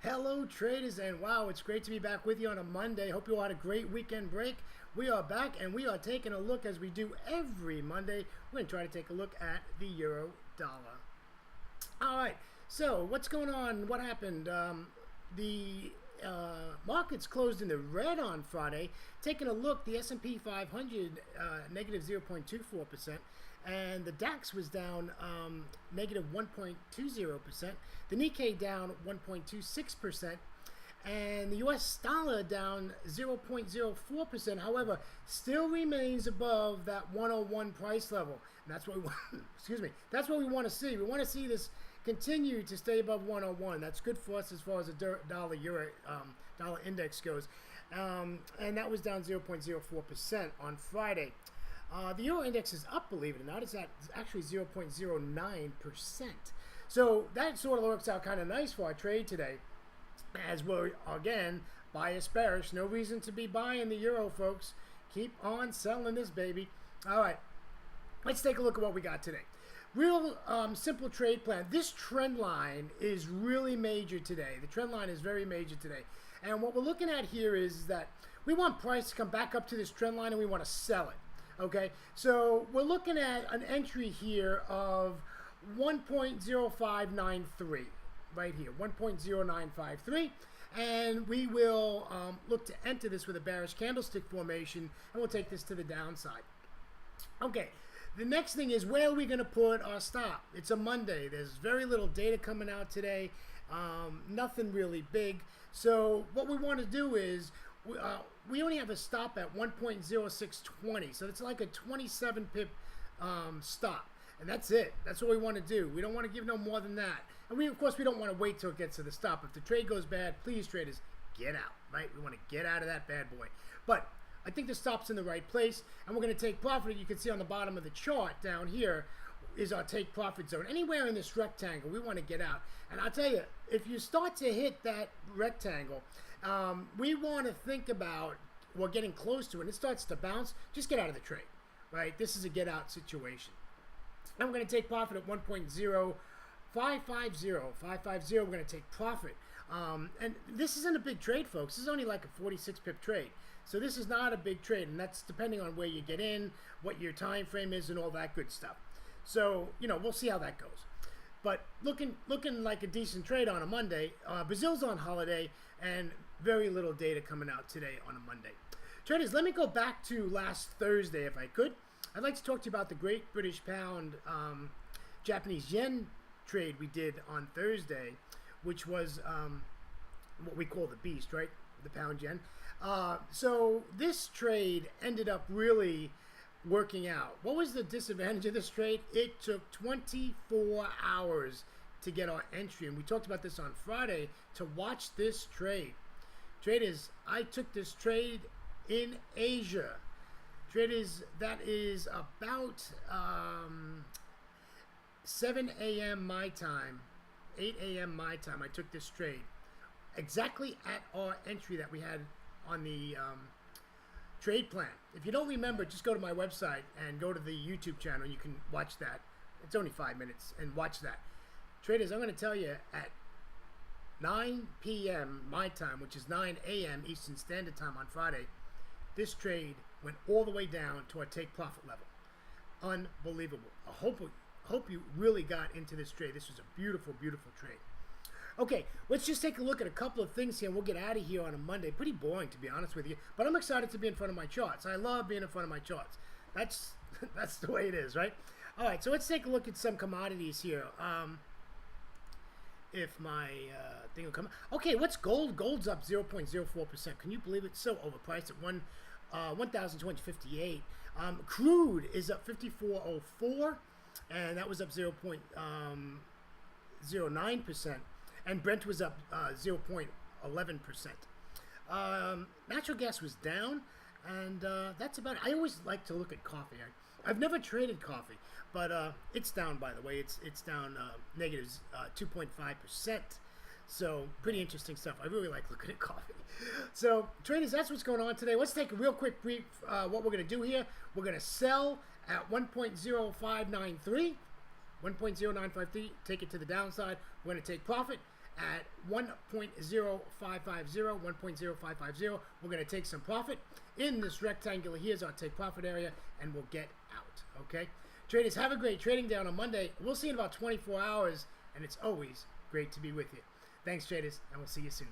Hello traders, and wow, it's great to be back with you on a Monday. Hope you all had a great weekend break. We are back and we are taking a look, as we do every Monday. We're going to try to take a look at the euro dollar. All right, so what's going on? What happened? The markets closed in the red on Friday. Taking a look, the S&P 500 negative 0.24%, and the DAX was down negative 1.20%. The Nikkei down 1.26%. And the U.S. dollar down 0.04%. However, still remains above that 101 price level. And that's what we want. Excuse me. That's what we want to see. We want to see this continue to stay above 101. That's good for us as far as the dollar euro dollar index goes. And that was down 0.04% on Friday. The euro index is up, believe it or not. It's actually 0.09%. So that sort of works out kind of nice for our trade today. As we're, again, bias bearish. No reason to be buying the euro, folks. Keep on selling this, baby. All right. Let's take a look at what we got today. Real simple trade plan. This trend line is really major today. The trend line is very major today. And what we're looking at here is that we want price to come back up to this trend line and we want to sell it. Okay? So we're looking at an entry here of 1.0593. Right here, 1.0953, and we will look to enter this with a bearish candlestick formation, and we'll take this to the downside. Okay, the next thing is, where are we going to put our stop? It's a Monday. There's very little data coming out today, nothing really big. So what we want to do is, we only have a stop at 1.0620, so it's like a 27 pip stop. And that's it. That's what we want to do. We don't want to give no more than that. And of course, we don't want to wait till it gets to the stop. If the trade goes bad, please, traders, get out, right? We want to get out of that bad boy. But I think the stop's in the right place, and we're going to take profit. You can see on the bottom of the chart down here is our take profit zone. Anywhere in this rectangle, we want to get out. And I'll tell you, if you start to hit that rectangle, we want to think about, well, getting close to it, and it starts to bounce, just get out of the trade, right? This is a get out situation. And we're going to take profit at 1.0550. 550. We're going to take profit. And this isn't a big trade, folks. This is only like a 46 pip trade. So this is not a big trade, and that's depending on where you get in, what your time frame is, and all that good stuff. So, you know, we'll see how that goes. But looking like a decent trade on a Monday. Brazil's on holiday, and very little data coming out today on a Monday. Traders, let me go back to last Thursday, if I could. I'd like to talk to you about the Great British Pound Japanese Yen trade we did on Thursday, which was what we call the beast, right? The pound yen. So this trade ended up really working out. What was the disadvantage of this trade? It took 24 hours to get our entry, and we talked about this on Friday, to watch this trade. Traders, I took this trade in Asia. Traders, that is about 7 a.m. my time, 8 a.m. my time. I took this trade exactly at our entry that we had on the trade plan. If you don't remember, just go to my website and go to the YouTube channel. You can watch that. It's only 5 minutes, and watch that. Traders, I'm going to tell you, at 9 p.m. my time, which is 9 a.m. Eastern Standard Time on Friday, this trade went all the way down to our take profit level. Unbelievable. I hope you really got into this trade. This was a beautiful, beautiful trade. Okay, let's just take a look at a couple of things here, and we'll get out of here on a Monday. Pretty boring, to be honest with you, but I'm excited to be in front of my charts. I love being in front of my charts. That's the way it is, right? All right, so let's take a look at some commodities here. If my thing will come. Okay, what's gold? Gold's up 0.04%. Can you believe it? It's so overpriced at 1,258. Crude is up 54.04, and that was up 0.09%. And Brent was up 0.11%. Natural gas was down, and that's about it. I always like to look at coffee. I've never traded coffee, but it's down, by the way. It's down negative 2.5%. So pretty interesting stuff. I really like looking at coffee. So traders, that's what's going on today. Let's take a real quick brief. What we're going to do here, we're going to sell at 1.0593. 1.0953, take it to the downside. We're going to take profit at 1.0550, 1.0550. We're going to take some profit in this rectangle. Here's our take profit area, and we'll get out, okay? Traders, have a great trading day on a Monday. We'll see you in about 24 hours, and it's always great to be with you. Thanks, traders, and we'll see you soon.